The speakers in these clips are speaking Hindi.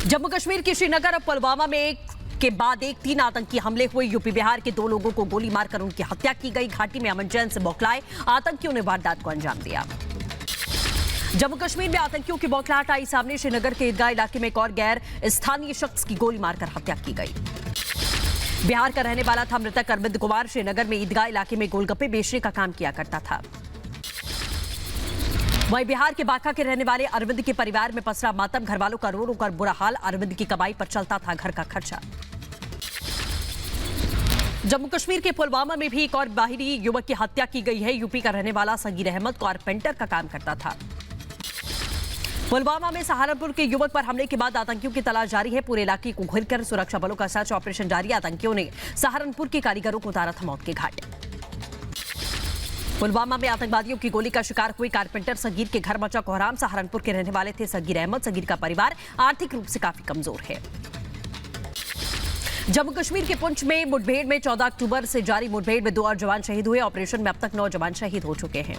जम्मू कश्मीर के श्रीनगर और पुलवामा में के बाद एक 3 आतंकी हमले हुए। यूपी बिहार के 2 लोगों को गोली मारकर उनकी हत्या की गई। घाटी में अमन चैन से बौखलाए आतंकियों ने वारदात को अंजाम दिया। जम्मू कश्मीर में आतंकियों की बौखलाहट आई सामने। श्रीनगर के ईदगाह इलाके में एक और गैर स्थानीय शख्स की गोली मारकर हत्या की गई। बिहार का रहने वाला था मृतक अरविंद कुमार। श्रीनगर में ईदगाह इलाके में गोलगप्पे बेचने का काम किया करता था। वहीं बिहार के बांका के रहने वाले अरविंद के परिवार में पसरा मातम। घर वालों का रो रो कर बुरा हाल। अरविंद की कमाई पर चलता था घर का खर्चा। जम्मू कश्मीर के पुलवामा में भी एक और बाहरी युवक की हत्या की गई है। यूपी का रहने वाला सगीर अहमद कारपेंटर का काम करता था। पुलवामा में सहारनपुर के युवक पर हमले के बाद आतंकियों की तलाश जारी है। पूरे इलाके को घेरकर सुरक्षा बलों का सर्च ऑपरेशन जारी है। आतंकियों ने सहारनपुर के कारीगरों को उतारा था मौत के घाट। पुलवामा में आतंकवादियों की गोली का शिकार हुए कारपेंटर सगीर के घर मचा कोहराम। सहारनपुर के रहने वाले थे सगीर अहमद। सगीर का परिवार आर्थिक रूप से काफी कमजोर है। जम्मू कश्मीर के पुंछ में मुठभेड़ में 14 अक्टूबर से जारी मुठभेड़ में 2 और जवान शहीद हुए। ऑपरेशन में अब तक 9 जवान शहीद हो चुके हैं।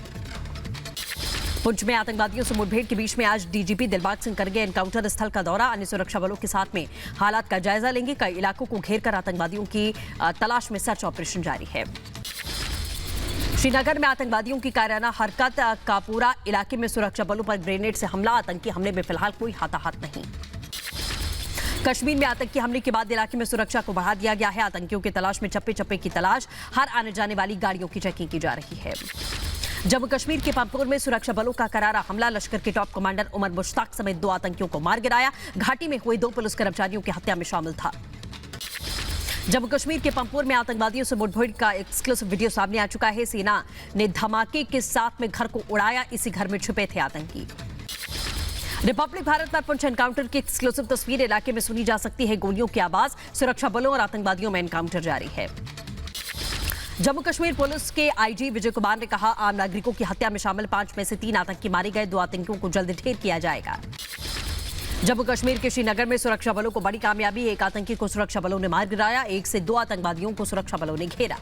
पुंछ में आतंकवादियों से मुठभेड़ के बीच में आज डीजीपी दिलबाग सिंह करेंगे एनकाउंटर स्थल का दौरा। अन्य सुरक्षा बलों के साथ में हालात का जायजा लेंगे। कई इलाकों को घेरकर आतंकवादियों की तलाश में सर्च ऑपरेशन जारी है। श्रीनगर में आतंकवादियों की कायराना हरकत। कापूरा इलाके में सुरक्षा बलों पर ग्रेनेड से हमला। आतंकी हमले में फिलहाल कोई हताहत नहीं। कश्मीर में आतंकी हमले के बाद इलाके में सुरक्षा को बढ़ा दिया गया है। आतंकियों की तलाश में चप्पे चप्पे की तलाश। हर आने जाने वाली गाड़ियों की चेकिंग की जा रही है। जम्मू कश्मीर के पंपोर में सुरक्षा बलों का करारा हमला। लश्कर के टॉप कमांडर उमर मुश्ताक समेत 2 आतंकियों को मार गिराया। घाटी में हुए 2 पुलिस कर्मचारियों की हत्या में शामिल था। जम्मू कश्मीर के पंपोर में आतंकवादियों से मुठभेड़ का एक्सक्लूसिव वीडियो सामने आ चुका है। सेना ने धमाके के साथ में घर को उड़ाया। इसी घर में छुपे थे आतंकी। रिपब्लिक भारत पर पुंछ एनकाउंटर की एक्सक्लूसिव तस्वीर। इलाके में सुनी जा सकती है गोलियों की आवाज। सुरक्षा बलों और आतंकवादियों में एनकाउंटर जारी है। जम्मू कश्मीर पुलिस के आईजी विजय कुमार ने कहा, आम नागरिकों की हत्या में शामिल 5 में से 3 आतंकी मारे गए। 2 आतंकियों को जल्द ढेर किया जाएगा। जम्मू कश्मीर के श्रीनगर में सुरक्षा बलों को बड़ी कामयाबी। 1 आतंकी को सुरक्षा बलों ने मार गिराया। 1 से 2 आतंकवादियों को सुरक्षा बलों ने घेरा।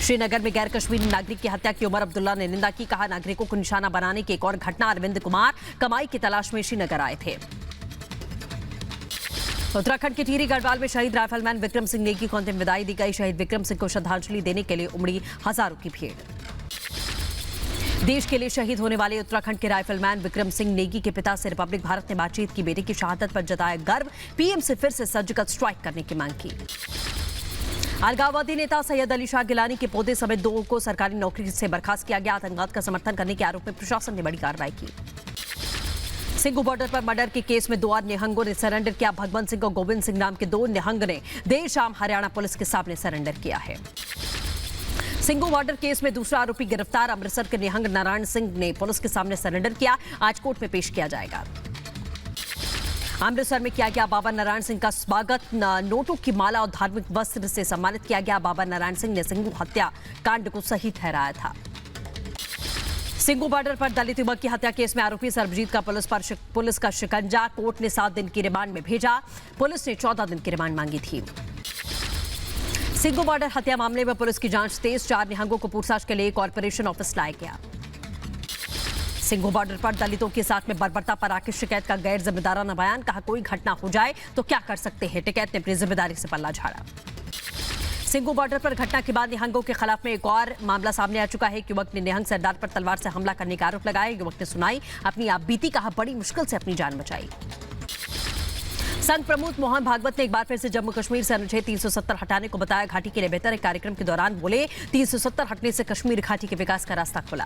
श्रीनगर में गैर कश्मीरी नागरिक की हत्या की उमर अब्दुल्ला ने निंदा की। कहा, नागरिकों को निशाना बनाने की एक और घटना। अरविंद कुमार कमाई की तलाश में श्रीनगर आए थे। उत्तराखंड के टिहरी गढ़वाल में शहीद राइफलमैन विक्रम सिंह नेगी को अंतिम विदाई दी गई। शहीद विक्रम सिंह को श्रद्धांजलि देने के लिए उमड़ी हजारों की भीड़। देश के लिए शहीद होने वाले उत्तराखंड के राइफलमैन विक्रम सिंह नेगी के पिता से रिपब्लिक भारत ने बातचीत की। बेटे की शहादत पर जताया गर्व। पीएम से फिर से सर्जिकल स्ट्राइक करने की मांग की। अलगाववादी नेता सैयद अली शाह गिलानी के पोते समेत 2 को सरकारी नौकरी से बर्खास्त किया गया। आतंकवाद का समर्थन करने के आरोप में प्रशासन ने बड़ी कार्रवाई की। सिंगू बॉर्डर पर मर्डर के केस में 2 और निहंगों ने सरेंडर किया। भगवंत सिंह और गोविंद सिंह नाम के 2 निहंग ने देर शाम हरियाणा पुलिस के सामने सरेंडर किया है। सिंगू बॉर्डर केस में दूसरा आरोपी गिरफ्तार। अमृतसर के निहंग नारायण सिंह ने पुलिस के सामने सरेंडर किया। आज कोर्ट में पेश किया जाएगा। अमृतसर में किया गया बाबा नारायण सिंह का स्वागत। नोटों की माला और धार्मिक वस्त्र से सम्मानित किया गया। बाबा नारायण सिंह ने सिंगू हत्या कांड को सही ठहराया था। सिंगू बॉर्डर पर दलित युवक की हत्या केस में आरोपी सरबजीत का पुलिस का शिकंजा। कोर्ट ने 7 दिन की रिमांड में भेजा। पुलिस ने 14 दिन की रिमांड मांगी थी। सिंगू बॉर्डर हत्या मामले में पुलिस की जांच तेज। 4 निहंगों को पूछताछ के लिए कॉर्पोरेशन ऑफिस लाया गया। सिंगू बॉर्डर पर दलितों के साथ में बर्बरता पर राकेश टिकैत का गैर जिम्मेदाराना बयान। कहा, कोई घटना हो जाए तो क्या कर सकते हैं। टिकैत ने अपनी जिम्मेदारी से पल्ला झाड़ा। सिंगू बॉर्डर पर घटना के बाद निहंगों के खिलाफ में एक और मामला सामने आ चुका है। युवक ने निहंग सरदार पर तलवार से हमला करने का आरोप लगाया। युवक ने सुनाई अपनी आपबीती। कहा, बड़ी मुश्किल से अपनी जान बचाई। संघ प्रमुख मोहन भागवत ने एक बार फिर से जम्मू कश्मीर से अनुच्छेद 370 हटाने को बताया। घाटी के लिए बेहतर। एक कार्यक्रम के दौरान बोले, 370 हटने से कश्मीर घाटी के विकास का रास्ता खुला।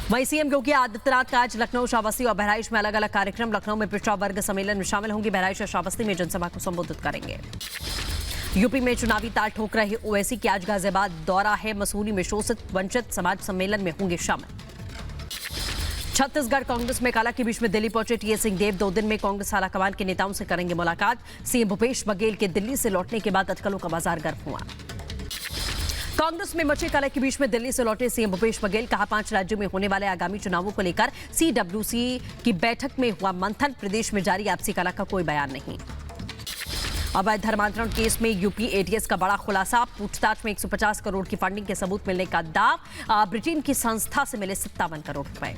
वहीं सीएम योगी आदित्यनाथ का आज लखनऊ, श्रावस्ती और बहराइच में अलग अलग कार्यक्रम। लखनऊ में पिछड़ा वर्ग सम्मेलन में शामिल होंगे। बहराइच और श्रावस्ती में जनसभा को संबोधित करेंगे। यूपी में चुनावी ताल ठोक रहे ओवैसी की आज गाजियाबाद दौरा है। मसूरी में शोषित वंचित समाज सम्मेलन में होंगे शामिल। छत्तीसगढ़ कांग्रेस में काला के बीच में दिल्ली पहुंचे टीएस सिंहदेव। 2 दिन में कांग्रेस आलाकमान के नेताओं से करेंगे मुलाकात। सीएम भूपेश बघेल के दिल्ली से लौटने के बाद अटकलों का बाजार गर्म हुआ। कांग्रेस में मचे कलह के बीच में दिल्ली से लौटे सीएम भूपेश बघेल। कहा, 5 राज्यों में होने वाले आगामी चुनावों को लेकर सीडब्ल्यूसी की बैठक में हुआ मंथन। प्रदेश में जारी आपसी कलह का कोई बयान नहीं। अवैध धर्मांतरण केस में यूपी एटीएस का बड़ा खुलासा। पूछताछ में 150 करोड़ की फंडिंग के सबूत मिलने का दाव। ब्रिटेन की संस्था से मिले 57 करोड़ रुपए।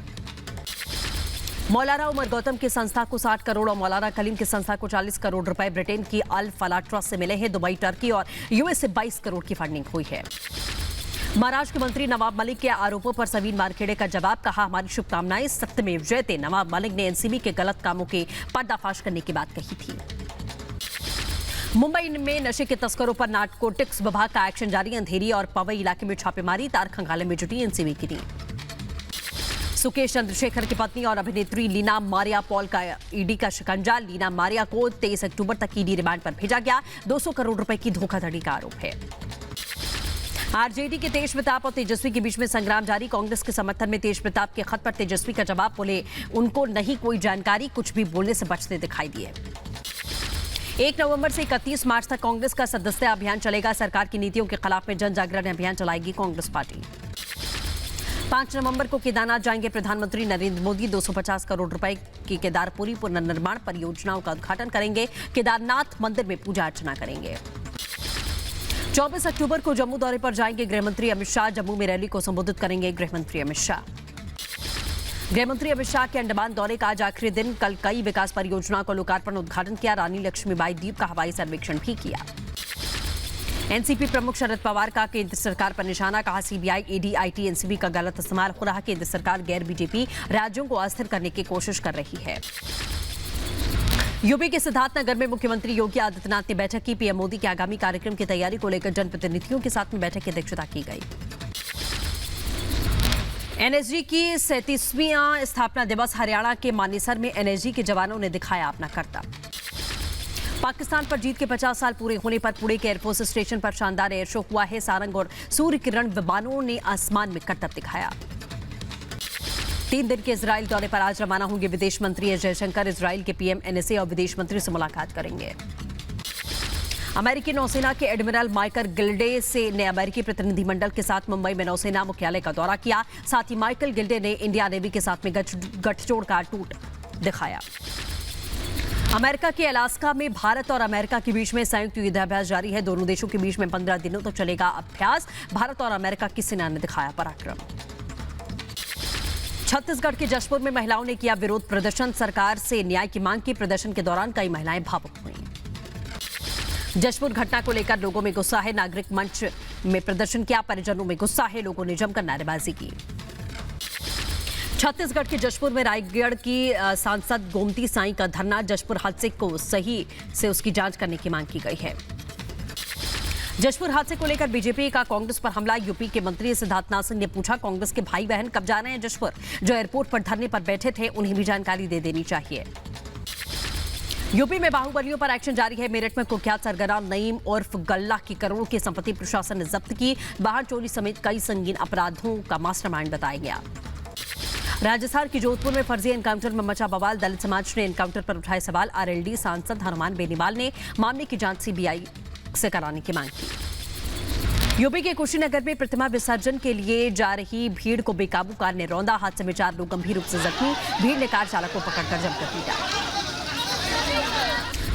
मौलाना उमर गौतम की संस्था को 60 करोड़ और मौलाना कलीम की संस्था को 40 करोड़ रुपए ब्रिटेन की अल फलाह ट्रस्ट से मिले हैं। दुबई, टर्की और यूएस से 22 करोड़ की फंडिंग हुई है। महाराष्ट्र के मंत्री नवाब मलिक के आरोपों पर सवीन मारखेड़े का जवाब, कहा हमारी शुभकामनाएं, सत्यमेव जयते। नवाब मलिक ने एनसीबी के गलत कामों के पर्दाफाश करने की बात कही थी। मुंबई में नशे के तस्करों पर नारकोटिक्स विभाग का एक्शन जारी। अंधेरी और पवई इलाके में छापेमारी, तार खंगाले में जुटी एनसीबी की टीम। सुकेश चंद्रशेखर की पत्नी और अभिनेत्री लीना मारिया पॉल का ईडी का शिकंजा। लीना मारिया को 23 अक्टूबर तक ईडी रिमांड पर भेजा गया। 200 करोड़ रुपए की धोखाधड़ी का आरोप है। आरजेडी के तेज प्रताप और तेजस्वी के बीच में संग्राम जारी। कांग्रेस के समर्थन में तेज प्रताप के खत पर तेजस्वी का जवाब, बोले उनको नहीं कोई जानकारी, कुछ भी बोलने से बचते दिखाई दिए। 1 नवंबर से 31 मार्च तक कांग्रेस का सदस्यता अभियान चलेगा। सरकार की नीतियों के खिलाफ में जन जागरण अभियान चलाएगी कांग्रेस पार्टी। 5 नवंबर को केदारनाथ जाएंगे प्रधानमंत्री नरेंद्र मोदी। 250 करोड़ रुपए की केदारपुरी पुनर्निर्माण परियोजनाओं का उद्घाटन करेंगे। केदारनाथ मंदिर में पूजा अर्चना करेंगे। 24 अक्टूबर को जम्मू दौरे पर जाएंगे गृहमंत्री अमित शाह। जम्मू में रैली को संबोधित करेंगे गृहमंत्री अमित शाह। गृहमंत्री अमित शाह के अंडमान दौरे का आज आखिरी दिन। कल कई विकास परियोजनाओं का लोकार्पण उद्घाटन किया। रानी लक्ष्मीबाई द्वीप का हवाई सर्वेक्षण भी किया। एनसीपी प्रमुख शरद पवार का केंद्र सरकार पर निशाना, कहा सीबीआई, ईडी, आईटी, एनसीबी का गलत इस्तेमाल हो रहा। केंद्र सरकार गैर बीजेपी राज्यों को अस्थिर करने की कोशिश कर रही है। यूपी के सिद्धार्थनगर में मुख्यमंत्री योगी आदित्यनाथ ने बैठक की। पीएम मोदी के आगामी कार्यक्रम की तैयारी को लेकर जनप्रतिनिधियों के साथ में बैठक की अध्यक्षता की गई। एनएसजी की 37वां स्थापना दिवस। हरियाणा के मानेसर में एनएसजी के जवानों ने दिखाया अपना करतब। पाकिस्तान पर जीत के 50 साल पूरे होने पर पुणे के एयरफोर्स स्टेशन पर शानदार एयर शो हुआ है। सारंग और सूर्य किरण विमानों ने आसमान में करतब दिखाया। 3 दिन के इजराइल दौरे पर आज रवाना होंगे विदेश मंत्री एस जयशंकर। इजराइल के पीएम, एनएसए और विदेश मंत्री से मुलाकात करेंगे। अमेरिकी नौसेना के एडमिरल माइकल गिल्डे से ने अमेरिकी प्रतिनिधिमंडल के साथ मुंबई में नौसेना मुख्यालय का दौरा किया। साथ ही माइकल गिल्डे ने इंडिया नेवी के साथ में गठजोड़ का टूट दिखाया। अमेरिका के अलास्का में भारत और अमेरिका के बीच में संयुक्त युद्धाभ्यास जारी है। दोनों देशों के बीच में 15 दिनों तक चलेगा अभ्यास। भारत और अमेरिका की सेना ने दिखाया पराक्रम। छत्तीसगढ़ के जशपुर में महिलाओं ने किया विरोध प्रदर्शन। सरकार से न्याय की मांग की। प्रदर्शन के दौरान कई महिलाएं भावुक हुईं। जशपुर घटना को लेकर लोगों में गुस्सा है। नागरिक मंच में प्रदर्शन किया। परिजनों में गुस्सा है। लोगों ने जमकर नारेबाजी की। छत्तीसगढ़ के जशपुर में रायगढ़ की सांसद गोमती साई का धरना। जशपुर हादसे को सही से उसकी जांच करने की मांग की गई है। जशपुर हादसे को लेकर बीजेपी का कांग्रेस पर हमला। यूपी के मंत्री सिद्धार्थनाथ सिंह ने पूछा, कांग्रेस के भाई बहन कब जा रहे हैं जशपुर? जो एयरपोर्ट पर धरने पर बैठे थे उन्हें भी जानकारी दे देनी चाहिए। यूपी में बाहुबलियों पर एक्शन जारी है। मेरठ में कुख्यात सरगना नईम उर्फ गल्ला की करोड़ों की संपत्ति प्रशासन ने जब्त की। वाहन चोरी समेत कई संगीन अपराधों का मास्टरमाइंड बताया गया। राजस्थान के जोधपुर में फर्जी एनकाउंटर में मचा बवाल। दलित समाज ने एनकाउंटर पर उठाए सवाल। आरएलडी सांसद हनुमान बेनीवाल ने मामले की जांच सीबीआई से कराने की मांग की। यूपी के कुशीनगर में प्रतिमा विसर्जन के लिए जा रही भीड़ को बेकाबू कार ने रौंदा। हादसे में 4 लोग गंभीर रूप से जख्मी। भीड़ ने कार चालक को पकड़कर जमकर पीटा।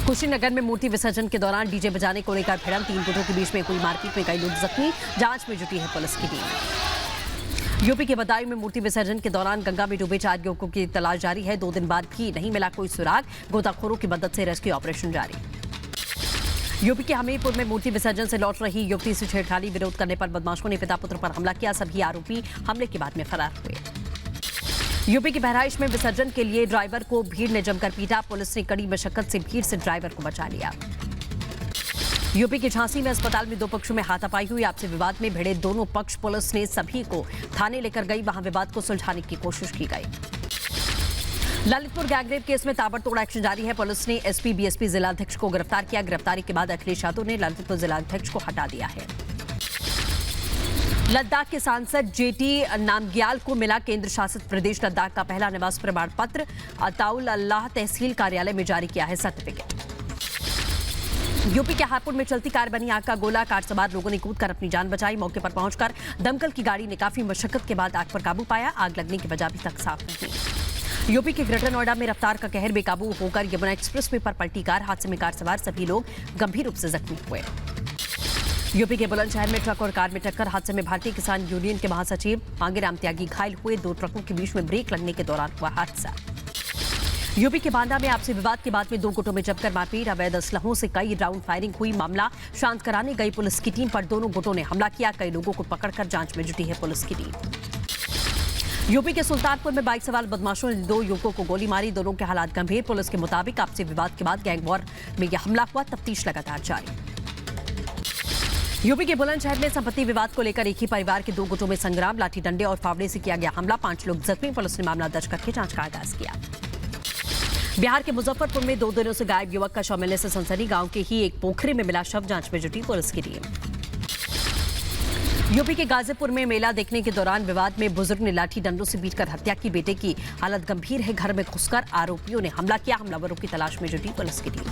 कुशीनगर में मूर्ति विसर्जन के दौरान डीजे बजाने को लेकर भिड़ंत। 3 गुटों के बीच में हुई मारपीट में कई लोग जख्मी। जांच में जुटी है पुलिस की टीम। यूपी के बदायूं में मूर्ति विसर्जन के दौरान गंगा में डूबे 4 युवकों की तलाश जारी है। 2 दिन बाद भी नहीं मिला कोई सुराग। गोताखोरों की मदद से रेस्क्यू ऑपरेशन जारी। यूपी के हमीरपुर में मूर्ति विसर्जन से लौट रही युवती से छेड़खानी। विरोध करने पर बदमाशों ने पिता पुत्र पर हमला किया। सभी आरोपी हमले के बाद में फरार हुए। यूपी के बहराइच में विसर्जन के लिए ड्राइवर को भीड़ ने जमकर पीटा। पुलिस ने कड़ी मशक्कत से भीड़ से ड्राइवर को बचा लिया। यूपी के झांसी में अस्पताल में 2 पक्षों में हाथापाई हुई। आपसी विवाद में भिड़े दोनों पक्ष। पुलिस ने सभी को थाने लेकर गई। वहां विवाद को सुलझाने की कोशिश की गई। ललितपुर गैंगरेप केस में ताबड़तोड़ एक्शन जारी है। पुलिस ने एसपी बीएसपी जिलाध्यक्ष को गिरफ्तार किया। गिरफ्तारी के बाद अखिलेश यादव ने ललितपुर जिलाध्यक्ष को हटा दिया है। लद्दाख के सांसद जेटी नामग्याल को मिला केंद्र शासित प्रदेश लद्दाख का पहला निवास प्रमाण पत्र। अताउल अल्लाह तहसील कार्यालय में जारी किया है सर्टिफिकेट। यूपी के हापुड़ में चलती कार बनी आग का गोला। कार सवार लोगों ने कूदकर अपनी जान बचाई। मौके पर पहुंचकर दमकल की गाड़ी ने काफी मशक्कत के बाद आग पर काबू पाया। आग लगने की वजह अभी तक साफ नहीं। यूपी के ग्रेटर नोएडा में रफ्तार का कहर। बेकाबू होकर यमुना एक्सप्रेसवे पर पलटी कार। हादसे में कार सवार सभी लोग गंभीर रूप से जख्मी हुए। यूपी के बुलंदशहर में ट्रक और कार में टक्कर। हादसे में भारतीय किसान यूनियन के महासचिव मांगेराम त्यागी घायल हुए। 2 ट्रकों के बीच में ब्रेक लगने के दौरान हुआ हादसा। यूपी के बांदा में आपसी विवाद के बाद में दो गुटों में जमकर मारपीट, अवैध असलहों से कई राउंड फायरिंग हुई। मामला शांत कराने गई पुलिस की टीम पर दोनों गुटों ने हमला किया। कई लोगों को पकड़कर जांच में जुटी है पुलिस की टीम। यूपी के सुल्तानपुर में बाइक सवार बदमाशों ने दो युवकों को गोली मारी। दोनों के हालात गंभीर। पुलिस के मुताबिक आपसी विवाद के बाद गैंग वॉर में यह हमला हुआ। तफ्तीश लगातार जारी। यूपी के बुलंदशहर में संपत्ति विवाद को लेकर एक ही परिवार के दो गुटों में संग्राम। लाठी डंडे और फावड़े से किया गया हमला। 5 लोग जख्मी। पुलिस ने मामला दर्ज करके जांच का आगाज किया। बिहार के मुजफ्फरपुर में 2 दिनों से गायब युवक का शव मिलने से सनसनी। गांव के ही एक पोखरे में मिला शव। जांच में जुटी पुलिस की टीम। यूपी के गाजीपुर में मेला देखने के दौरान विवाद में बुजुर्ग ने लाठी डंडों से पीटकर हत्या की। बेटे की हालत गंभीर है। घर में घुसकर आरोपियों ने हमला किया। हमलावरों की तलाश में जुटी पुलिस की टीम।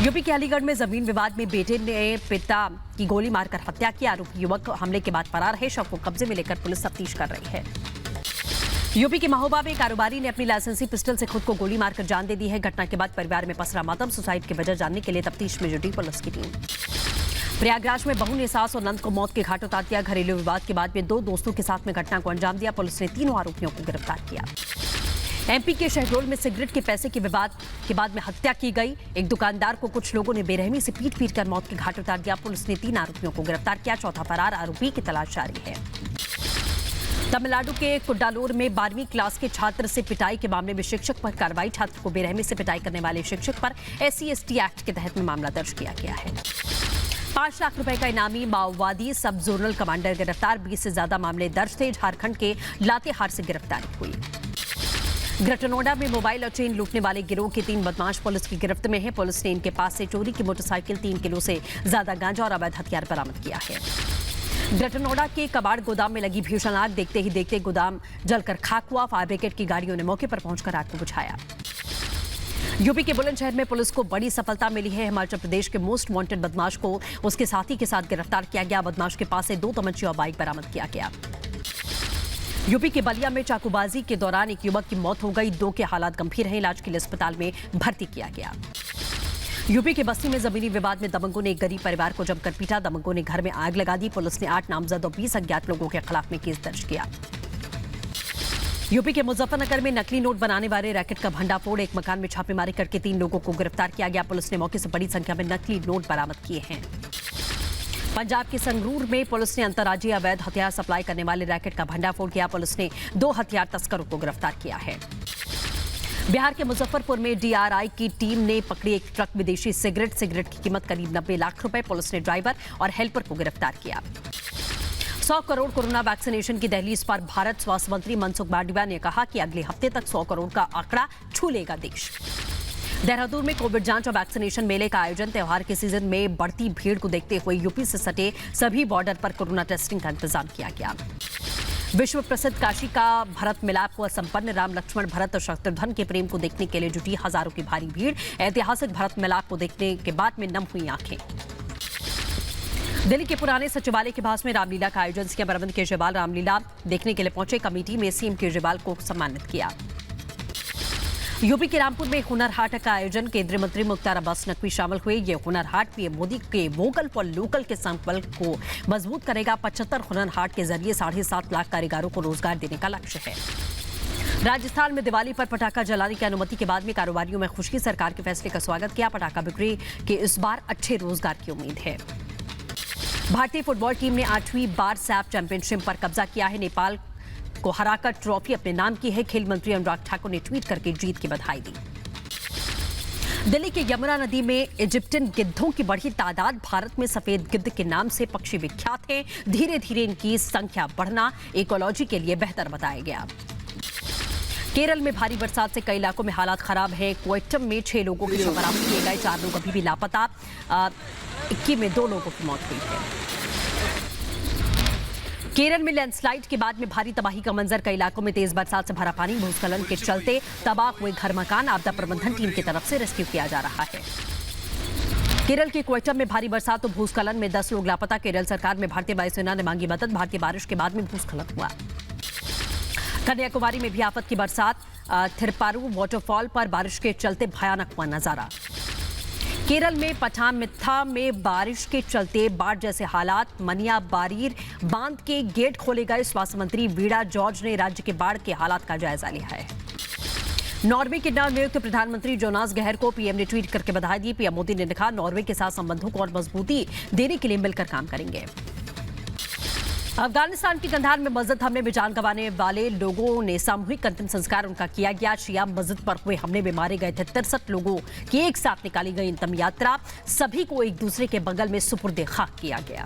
यूपी के अलीगढ़ में जमीन विवाद में बेटे ने पिता की गोली मारकर हत्या की। आरोपी युवक हमले के बाद फरार है। शव को कब्जे में लेकर पुलिस तफ्तीश कर रही है। यूपी के महोबा में कारोबारी ने अपनी लाइसेंसी पिस्टल से खुद को गोली मारकर जान दे दी है। घटना के बाद परिवार में पसरा मातम। सुसाइड की वजह जानने के लिए तफ्तीश में जुटी पुलिस की टीम। प्रयागराज में बहू ने सास और नंद को मौत के घाट उतार दिया। घरेलू विवाद के बाद में 2 दोस्तों के साथ में घटना को अंजाम दिया। पुलिस ने 3 आरोपियों को गिरफ्तार किया। एमपी के शहडोल में सिगरेट के पैसे के विवाद के बाद में हत्या की गई। एक दुकानदार को कुछ लोगों ने बेरहमी से पीट कर मौत के घाट उतार दिया। पुलिस ने 3 आरोपियों को गिरफ्तार किया। चौथा फरार आरोपी की तलाश जारी है। तमिलनाडु के कुड्डालोर में 12वीं क्लास के छात्र से पिटाई के मामले में शिक्षक पर कार्रवाई। छात्र को बेरहमी से पिटाई करने वाले शिक्षक पर SC/ST एक्ट के तहत में मामला दर्ज किया गया है। 5 लाख रुपए का इनामी माओवादी सब जोनल कमांडर गिरफ्तार। 20 से ज्यादा मामले दर्ज थे। झारखंड के लातेहार से गिरफ्तारी हुई। ग्रेटर नोएडा में मोबाइल और चेन लूटने वाले गिरोह के 3 बदमाश पुलिस की गिरफ्त में है। पुलिस ने इनके पास से चोरी की मोटरसाइकिल, 3 किलो से ज्यादा गांजा और अवैध हथियार बरामद किया है। ग्रेटर नोएडा के कबाड़ गोदाम में लगी भीषण आग। देखते ही देखते गोदाम जलकर खाक हुआ। फायर ब्रिगेड की गाड़ियों ने मौके पर पहुंचकर आग को बुझाया। यूपी के बुलंदशहर में पुलिस को बड़ी सफलता मिली है। हिमाचल प्रदेश के मोस्ट वांटेड बदमाश को उसके साथी के साथ गिरफ्तार किया गया। बदमाश के पास से 2 तमंचे और बाइक बरामद किया गया। यूपी के बलिया में चाकूबाजी के दौरान एक युवक की मौत हो गई। 2 के हालात गंभीर हैं। इलाज के लिए अस्पताल में भर्ती किया गया। यूपी के बस्ती में जमीनी विवाद में दबंगों ने एक गरीब परिवार को जमकर पीटा। दबंगों ने घर में आग लगा दी। पुलिस ने 8 नामजद और 20 अज्ञात लोगों के खिलाफ में केस दर्ज किया। यूपी के मुजफ्फरनगर में नकली नोट बनाने वाले रैकेट का भंडाफोड़। एक मकान में छापेमारी करके 3 लोगों को गिरफ्तार किया गया। पुलिस ने मौके से बड़ी संख्या में नकली नोट बरामद किए हैं। पंजाब के संगरूर में पुलिस ने अंतर्राज्यीय अवैध हथियार सप्लाई करने वाले रैकेट का भंडाफोड़ किया। पुलिस ने 2 हथियार तस्करों को गिरफ्तार किया है। बिहार के मुजफ्फरपुर में DRI की टीम ने पकड़ी एक ट्रक विदेशी सिगरेट की कीमत करीब 90 लाख रुपए। पुलिस ने ड्राइवर और हेल्पर को गिरफ्तार किया। 100 करोड़ कोरोना वैक्सीनेशन की दहलीज पर भारत। स्वास्थ्य मंत्री मनसुख मांडविया ने कहा कि अगले हफ्ते तक 100 करोड़ का आंकड़ा छू लेगा देश। देहरादून में कोविड जांच और वैक्सीनेशन मेले का आयोजन। त्योहार के सीजन में बढ़ती भीड़ को देखते हुए यूपी से सटे सभी बॉर्डर पर कोरोना टेस्टिंग का इंतजाम किया गया। विश्व प्रसिद्ध काशी का भरत मिलाप हुआ संपन्न। राम लक्ष्मण भरत और शत्रुघ्न के प्रेम को देखने के लिए जुटी हजारों की भारी भीड़। ऐतिहासिक भरत मिलाप को देखने के बाद में नम हुई आंखें। दिल्ली के पुराने सचिवालय के पास में रामलीला का आयोजन। सीएम अरविंद केजरीवाल रामलीला देखने के लिए पहुंचे। कमेटी में सीएम केजरीवाल को सम्मानित किया। यूपी के रामपुर में हुनर हाट का आयोजन। केंद्रीय मंत्री मुख्तार अब्बास नकवी शामिल हुए। ये हुनर हाट पीएम मोदी के वोकल फॉर लोकल के संकल्प को मजबूत करेगा। 75 हुनर हाट के जरिए 7.5 लाख कारीगरों को रोजगार देने का लक्ष्य है। राजस्थान में दिवाली पर पटाखा जलाने की अनुमति के बाद में कारोबारियों में खुशी। सरकार के फैसले का स्वागत किया। पटाखा बिक्री के इस बार अच्छे रोजगार की उम्मीद है। भारतीय फुटबॉल टीम ने 8वीं बार सैफ चैंपियनशिप पर कब्जा किया है। नेपाल को हराकर ट्रॉफी अपने नाम की है। खेल मंत्री अनुराग ठाकुर ने ट्वीट करके जीत की बधाई दी। दिल्ली के यमुना नदी में इजिप्टियन गिद्धों की बढ़ी तादाद। भारत में सफेद गिद्ध के नाम से पक्षी विख्यात हैं। धीरे धीरे इनकी संख्या बढ़ना इकोलॉजी के लिए बेहतर बताया गया। केरल में भारी बरसात से कई इलाकों में हालात खराब है। कोयटम में 6 लोगों के शव बरामद किए गए। 4 लोग अभी भी लापता। इक्की में 2 लोगों की मौत हुई है। केरल में लैंडस्लाइड के बाद में भारी तबाही का मंजर। कई इलाकों में तेज बरसात से भरा पानी। भूस्खलन के चलते तबाह हुए घर मकान। आपदा प्रबंधन टीम की तरफ से रेस्क्यू किया जा रहा है। केरल के कोयटम में भारी बरसात और भूस्खलन में 10 लोग लापता। केरल सरकार में भारतीय वायुसेना ने मांगी मदद। भारतीय बारिश के बाद में भूस्खलन हुआ। कन्याकुमारी में भी आफत की बरसात। थिरपारू वाटरफॉल पर बारिश के चलते भयानक हुआ नजारा। केरल में पठानमित्था में बारिश के चलते बाढ़ जैसे हालात। मनिया बारीर बांध के गेट खोले गए। स्वास्थ्य मंत्री वीणा जॉर्ज ने राज्य के बाढ़ के हालात का जायजा लिया है। नॉर्वे के नवनियुक्त प्रधानमंत्री जोनास गहर को पीएम ने ट्वीट करके बधाई दी। पीएम मोदी ने लिखा, नॉर्वे के साथ संबंधों को और मजबूती देने के लिए मिलकर काम करेंगे। अफगानिस्तान के कंधार में मस्जिद हमले में जान गंवाने वाले लोगों ने सामूहिक अंतिम संस्कार उनका किया गया। शिया मस्जिद पर हुए हमले में मारे गए थे 63 लोगों की एक साथ निकाली गई अंतिम यात्रा। सभी को एक दूसरे के बगल में सुपुर्दे खाक किया गया।